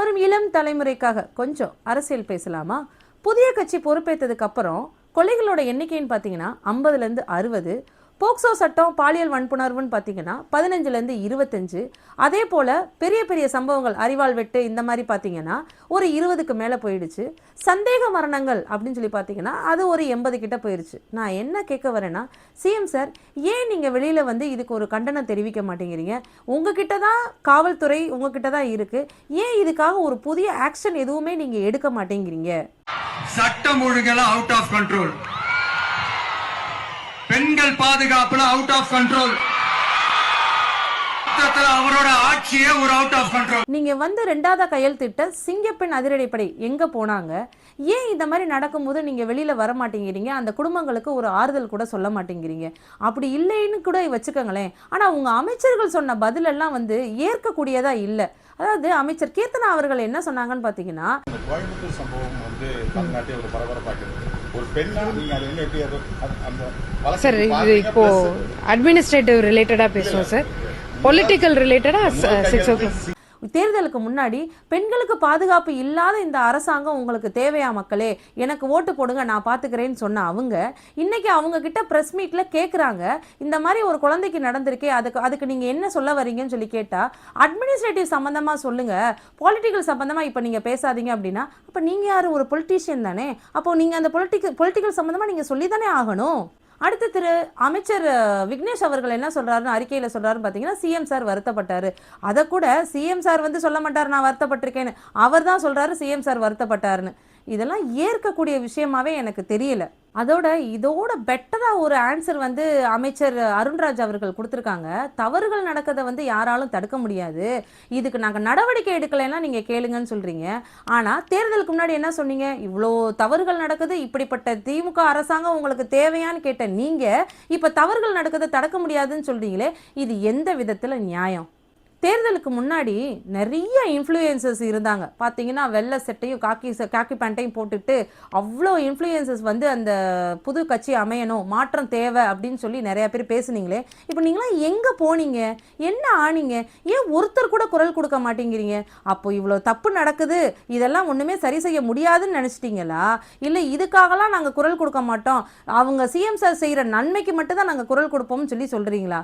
வரும் இளம் தலைமுறைக்காக கொஞ்சம் அரசியல் பேசலாமா? புதிய கட்சி பொறுப்பேற்றதுக்கு அப்புறம் கொலைகளோட எண்ணிக்கைன்னு பார்த்தீங்கன்னா 50லேருந்து 60, போக்சோ சட்டம் பாலியல் வன்புணர்வுன்னு பார்த்தீங்கன்னா 15லேருந்து 25, அதே போல் பெரிய பெரிய சம்பவங்கள் அரிவாள் வெட்டு இந்த மாதிரி பார்த்தீங்கன்னா ஒரு 20க்கு மேலே போயிடுச்சு. சந்தேக மரணங்கள் அப்படின்னு சொல்லி பார்த்தீங்கன்னா அது ஒரு 80 கிட்ட போயிடுச்சு. நான் என்ன கேட்க வரேன்னா, சிஎம் சார், ஏன் நீங்கள் வெளியில் வந்து இதுக்கு ஒரு கண்டனம் தெரிவிக்க மாட்டேங்கிறீங்க? உங்ககிட்ட தான் காவல்துறை உங்ககிட்ட தான் இருக்குது, ஏன் இதுக்காக ஒரு புதிய ஆக்ஷன் எதுவுமே நீங்கள் எடுக்க மாட்டேங்கிறீங்க? சட்டம் ஒழுங்கெல்லாம் அவுட் ஆஃப் கண்ட்ரோல், பெண்கள் பாதுகாப்புல அவுட் ஆஃப் கண்ட்ரோல், அவரோட ஆட்சியே ஒரு அவுட் ஆஃப் கண்ட்ரோல். நீங்க வந்து 2வது கையெழுத்திட்ட சிங்கப்பெண் அதிரடிப்படை எங்க போனாங்க? ஏன் இந்த மாதிரி நடக்கும்போது நீங்க வெளியில வர மாட்டேங்கிறீங்க? அந்த குடும்பங்களுக்கு ஒரு ஆறுதல் கூட சொல்ல மாட்டேங்கிறீங்க. அப்படி இல்லைன்னு கூட வச்சுக்கோங்களேன், ஆனா உங்க அமைச்சர்கள் சொன்ன பதில் எல்லாம் வந்து ஏற்கக்கூடியதா இல்லை. அதாவது அமைச்சர் கீர்த்தனா அவர்கள் என்ன சொன்னாங்கன்னு பாத்தீங்கன்னா, கோயம்புத்தூர் சம்பவம் வந்து தமிழ்நாட்டை ஒரு பரபரப்பாக்குது. ஒரு பெண்ணா நீங்க அதை என்ன எப்படி அந்த சார், இது இப்போ அட்மினிஸ்ட்ரேட்டிவ் ரிலேட்டடா பேசுவோம் சார், பொலிட்டிக்கல் ரிலேட்டடா 6 o'clock. தேர்தலுக்கு முன்னாடி பெண்களுக்கு பாதுகாப்பு இல்லாத இந்த அரசாங்கம் உங்களுக்கு தேவையா மக்களே, எனக்கு ஓட்டு போடுங்க நான் பாத்துக்கிறேன்னு சொன்ன அவங்க இன்னைக்கு அவங்க கிட்ட பிரஸ் மீட்ல கேட்குறாங்க, இந்த மாதிரி ஒரு குழந்தைக்கு நடந்திருக்கே, அதுக்கு நீங்க என்ன சொல்ல வரீங்கன்னு சொல்லி கேட்டா, அட்மினிஸ்ட்ரேட்டிவ் சம்பந்தமா சொல்லுங்க, பொலிட்டிக்கல் சம்பந்தமா இப்ப நீங்க பேசாதீங்க அப்படின்னா, அப்ப நீங்க யாரு? ஒரு பொலிட்டீஷியன் தானே. அப்போ நீங்க அந்த பொலிட்டிக்கல் சம்பந்தமா நீங்க சொல்லி தானே ஆகணும். அடுத்து திரு அமைச்சர் விக்னேஷ் அவர்கள் என்ன சொல்றாருன்னு அறிக்கையில் சொல்றாருன்னு பார்த்தீங்கன்னா, சிஎம் சார் வருத்தப்பட்டாரு. அதை கூட சிஎம் சார் வந்து சொல்ல மாட்டார் நான் வருத்தப்பட்டிருக்கேன்னு, அவர் தான் சொல்றாரு சிஎம் சார் வருத்தப்பட்டாருன்னு. இதெல்லாம் ஏற்கக்கூடிய விஷயமாவே எனக்கு தெரியல. இதோட பெட்டரா ஒரு ஆன்சர் வந்து அமைச்சர் அருண்ராஜ் அவர்கள் கொடுத்துருக்காங்க. தவறுகள் நடக்கதை வந்து யாராலும் தடுக்க முடியாது, இதுக்கு நாங்கள் நடவடிக்கை எடுக்கலைன்னா நீங்க கேளுங்கன்னு சொல்றீங்க. ஆனா தேர்தலுக்கு முன்னாடி என்ன சொன்னீங்க? இவ்வளோ தவறுகள் நடக்குது, இப்படிப்பட்ட திமுக அரசாங்கம் உங்களுக்கு தேவையான்னு கேட்ட நீங்க இப்ப தவறுகள் நடக்கதை தடுக்க முடியாதுன்னு சொல்றீங்களே, இது எந்த விதத்துல நியாயம்? தேர்தலுக்கு முன்னாடி நிறைய இன்ஃப்ளூயன்சர்ஸ் இருந்தாங்க பார்த்தீங்கன்னா, வெள்ளை செட்டையும் காக்கி பேண்ட்டையும் போட்டுட்டு அவ்வளோ இன்ஃப்ளூயன்சர்ஸ் வந்து அந்த புது கட்சி அமையணும், மாற்றம் தேவை அப்படின்னு சொல்லி நிறைய பேர் பேசுனீங்களே, இப்போ நீங்களாம் எங்கே போனீங்க? என்ன ஆனீங்க? ஏன் ஒருத்தர் கூட குரல் கொடுக்க மாட்டேங்கிறீங்க? அப்போ இவ்வளோ தப்பு நடக்குது, இதெல்லாம் ஒன்றுமே சரி செய்ய முடியாதுன்னு நினச்சிட்டிங்களா? இல்லை இதுக்காகலாம் நாங்கள் குரல் கொடுக்க மாட்டோம், அவங்க சிஎம் சார் செய்கிற நன்மைக்கு மட்டும்தான் நாங்கள் குரல் கொடுப்போம்னு சொல்லி சொல்கிறீங்களா?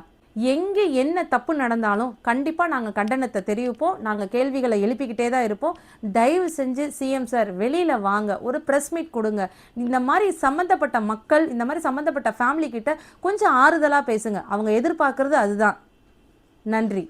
எங்கே என்ன தப்பு நடந்தாலும் கண்டிப்பாக நாங்கள் கண்டனத்தை தெரிவிப்போம், நாங்கள் கேள்விகளை எழுப்பிக்கிட்டே தான் இருப்போம். தயவு செஞ்சு சிஎம் சார் வெளியில் வாங்க, ஒரு ப்ரெஸ் மீட் கொடுங்க, இந்த மாதிரி சம்மந்தப்பட்ட மக்கள், இந்த மாதிரி சம்மந்தப்பட்ட ஃபேமிலி கிட்ட கொஞ்சம் ஆறுதலாக பேசுங்க, அவங்க எதிர்பார்க்குறது அதுதான். நன்றி.